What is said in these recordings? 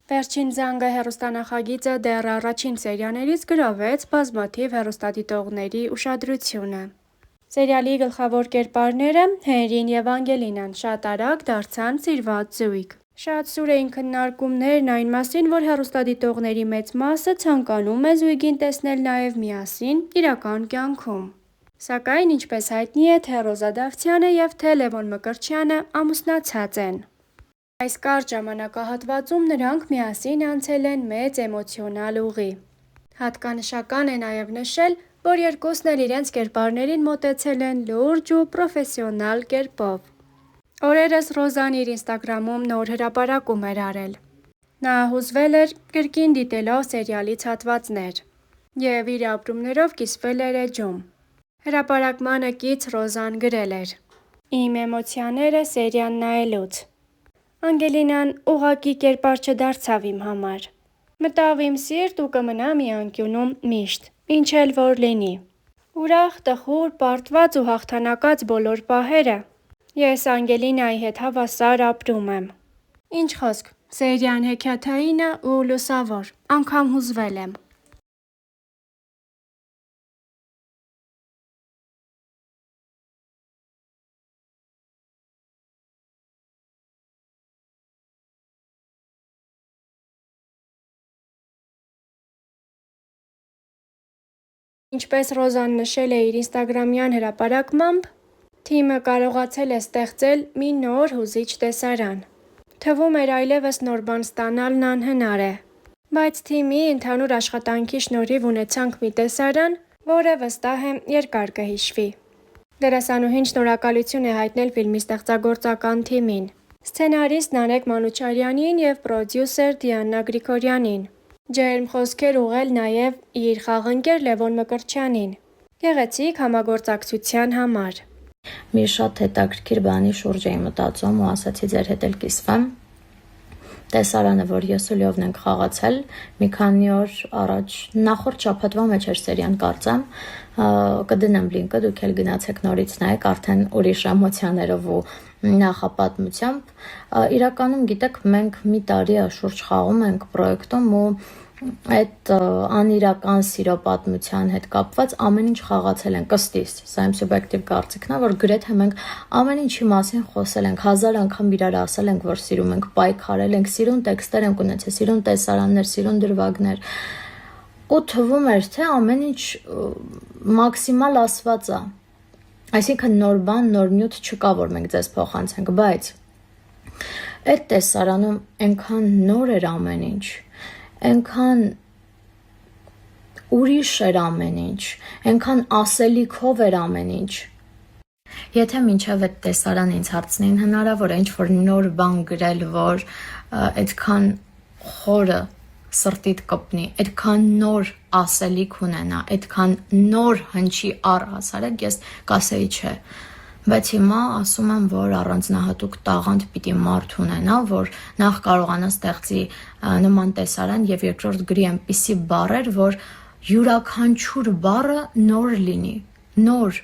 Վերջին զանգը հեռուստանախագիծը դեռ առաջին սերիաներից գրավեց բազմաթիվ հեռուստադիտողների ուշադրությունը։ Սերիալի գլխավոր կերպարները՝ Հենրին և Անգելինան, շատ արագ դարձան սիրված զույգ։ Շատ սուր էին քննարկումներն այն մասին, որ հեռուստադիտողների մեծ մասը ցանկանում է զույգին տեսնել նաև միասին իրական կյանքում։ Սակայն, ինչպես հայտնի է, թե Ռոզա Դավթյանը և թե Լևոն Մկրտչյանը ամուսնացած են։ Այս կարճ ժամանակահատվածում նրանք միասին անցել են մեծ էմոցիոնալ ուղի։ Հատկանշական է նաև նշել, որ երկուսն էլ իրենց կերպարներին մոտեցել են լուրջ ու պրոֆեսիոնալ կերպով։ Օրերս Ռոզան իր ինստագրամում նոր հրապարակում էր արել։ Նա հուզվել էր կրկին դիտելով սերիալից հատվածներ և իր ապրումներով կիսվել էր էջում։ Հրապարակմանը կից Ռոզան գրել էր. «Իմ էմոցիաները սերիան նայելուց։ Անգելինան ուղղակի կերպար չդարձավ իմ համար։ Մտավ իմ սիրտ ու կմնա մի անկյունում միշտ, ինչ էլ որ լինի։ Ուրախ, տխուր, պարտված ու հաղթանակած բոլոր պահերը ես Անգելինայի հետ հավասար ապրում եմ։ Ինչ խոսք, սերիան հեքիաթային է ու լուսավոր, անգամ հուզվել եմ»։ Ինչպես Ռոզան նշել է իր ինստագրամյան հրապարակմամբ, թիմը կարողացել է ստեղծել մի նոր հուզիչ տեսարան։ Թվում էր այլևս նոր բան ստանալն անհնար է, բայց թիմի ընդհանուր աշխատանքի շնորհիվ ունեցանք մի տեսարան, որը վստահ եմ երկար կհիշվի։ Դերասանուհին շնորհակալություն է հայտնել ֆիլմի ստեղծագործական թիմին, սցենարիստ Նանեկ Մանուչարյանին և պրոդյուսեր Դիանա Գրիգորյանին։ Ջերմ խոսքեր ուղղել նաև իր խաղընկեր Լևոն Մկրտչյանին գեղեցիկ համագործակցության համար։ Մի շատ հետաքրքիր բանի շուրջ էի մտածում ու ասացի ձեր հետ էլ կիսվեմ։ Տեսարանը, որ ես ու Լևն ենք խաղացել, մի քանի օր առաջ, նախորդ շաբաթվա մեջ էր սերիան կարծեմ, կդնեմ լինկը, դուք էլ գնացեք նորից նայեք, արդեն ուրիշ էմոցիաներով ու նախապատմությամբ։ Իրականում գիտեք, մենք մի տարի է շուրջ խաղում ենք պրոյեկտում ու այդ անիրական սիրո պատմության հետ կապված ամեն ինչ խաղացել ենք ըստիս, սա իմ սուբյեկտիվ կարծիքն է, որ գրեթե մենք ամեն ինչի մասին խոսել ենք, 1000 անգամ իրար ասել ենք, որ սիրում ենք, պայքարել ենք, սիրուն տեքստեր ենք ունեցել, սիրուն տեսարաններ, սիրուն դրվագներ, ու թվում էր, թե ամեն ինչ մաքսիմալ ասված է, այսինքն նոր բան, նոր նյութ չկա, որ մենք ձեզ փոխանցենք, բայց այդ տեսարանում այնքան նոր էր ամեն ինչ, այնքան ուրիշ էր ամեն ինչ, այնքան ասելիքով էր ամեն ինչ։ Եթե մինչև այդ տեսարանը ինձ հարցնեին հնարավոր է ինչ-որ նոր բան գրել, որ այդքան խորը սրտիդ կպնի, այդքան նոր ասելիք ունենա, այդքան նոր հնչի առհասարակ, ես կասեի չէ։ Բայց հիմա ասում եմ, որ առանձնահատուկ տաղանդ պիտի մարդ ունենա, որ նախ կարողանա ստեղծի նման տեսարան և երկրորդ գրի այնպիսի բառեր, որ յուրաքանչյուր բառը նոր լինի, նոր։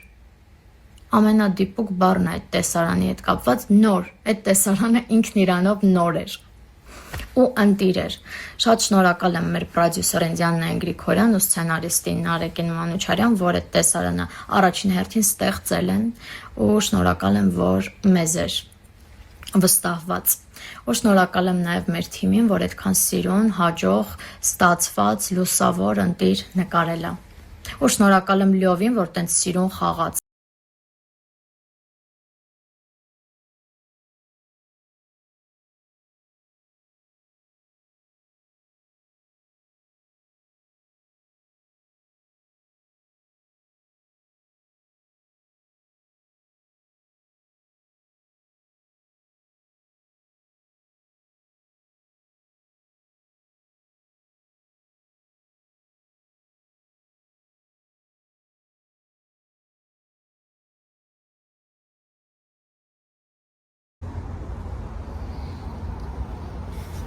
Ամենադիպուկ բառն է այդ տեսարանի հետ կապված նոր, այդ տեսարանը ինքն իրանով նոր էր ու ընտիր էր։ Շատ շնորհակալ եմ մեր պրոդյուսերին Դիանա Գրիգորյան ու սցենարիստին Նարեկին Մանուչարյան, որ այդ տեսարանը առաջին հերթին ստեղծել են ու շնորհակալ եմ, որ մեզ էր վստահված։ Ու շնորհակալ եմ նաև մեր թիմին, որ այդքան սիրուն, հաջող, ստացված, լուսավոր, ընտիր նկարել է։ Ու շնորհակալ եմ Լյովին, որ տենց սիրուն խաղաց։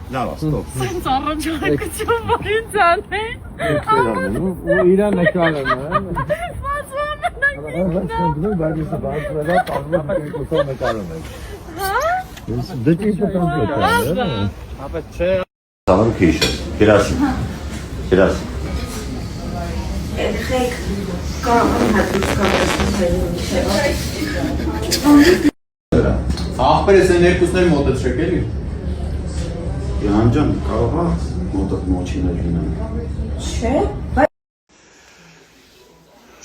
Լավ, ստոպ։ Սենց առաջարկություն որ ինձ անեն։ Ու իրան նկարում է։ Բացվում են բայց բարձրացա տարբեր նկարում է։ Հա։ Դե ինչ պետք է։ Ապա չէ Tamam kıyışır. Girersin. Girersin. Ախպերը սեն երկուսներ մոտեցրեք էլի։ Yancan kahva moda moçine ginen.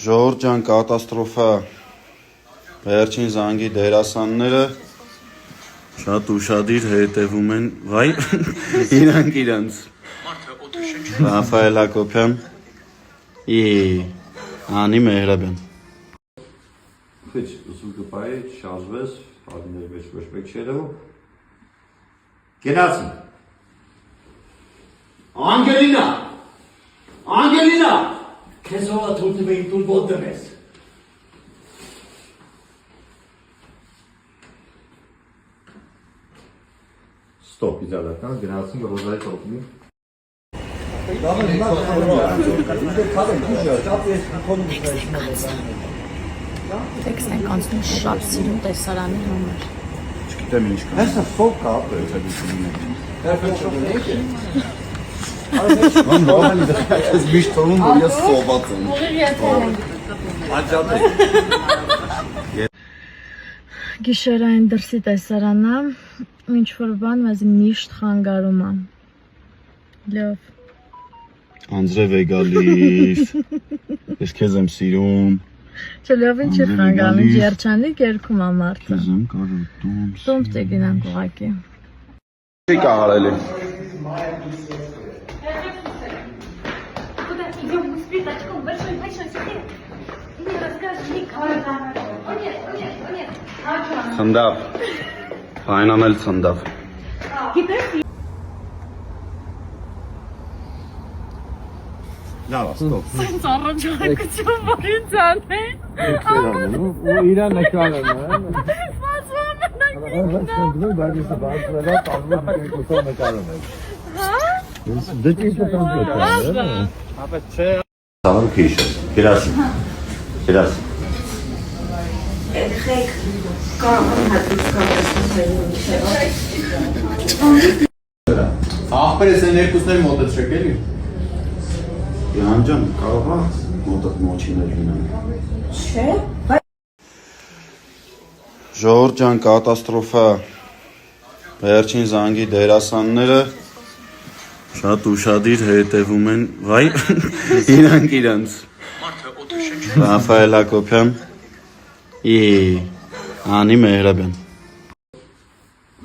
Ժողովրդյան կատաստրոֆա վերջին զանգի դերասանները շատ ուշադիր հետևում են վայ իրանց Ռաֆայել Հակոբյան Անի Մեհրաբյան Քիչ զուգը բայ շարժվես հadiներ ոչ մեկ չերևո Գնացին Անգելինա Քեզ ով թույլ տվեին տուր ոտդնես Ստոպ իդալական գնացին ռոզայի տոպնի Տեքստն ենք անցնում շատ սիրուն տեսարանի համար։ Չգիտեմ ինչ կա Հեսա սոկ կա Ան նորմալի դες միշտ թվում որ ես սոված եմ Անջատե Գիշերային դրսի տեսարանա, ինչ որ բան մեզ միշտ խանգարում է։ Լավ։ Անձրև է գալիս Ես քեզ եմ սիրում Չէ, լավ ինչի խանգարում, երջանիկ երգում է մարդը։ Քեզ եմ կարոտում Տոմս տեգինանք ուղակի։ Չի կա հարելի Куда идем? Мы с пятачком большой сидим. Мне расскажешь, мне О нет. Խնդավ Այնանել խնդավ Լավ, ստոպ Ինձ առաջարկություն որ ինձ անեն։ ու իրան նկարում է Tamam kıyışır. Girersin. Girersin. Ախպերը սեն երկուսներ մոտեցրեք էլի։ Yancan kahva moda moçine ginen. Ժողովրդյան կատաստրոֆա վերջին զանգի դերասանները շատ ուշադիր հետևում են վայ իրանց Ռաֆայել Հակոբյան Անի Մեհրաբյան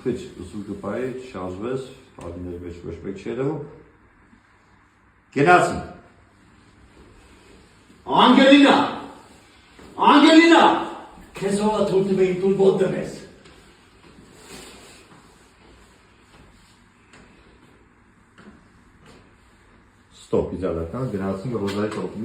Քիչ զուգը բայ շարժվես հadiներ ոչ մեկ չերևո Գնացին Անգելինա Քեզ ով թույլ տվեին տուր ոտդնես Ստոպ իդալական գնացին ռոզայի տոպնի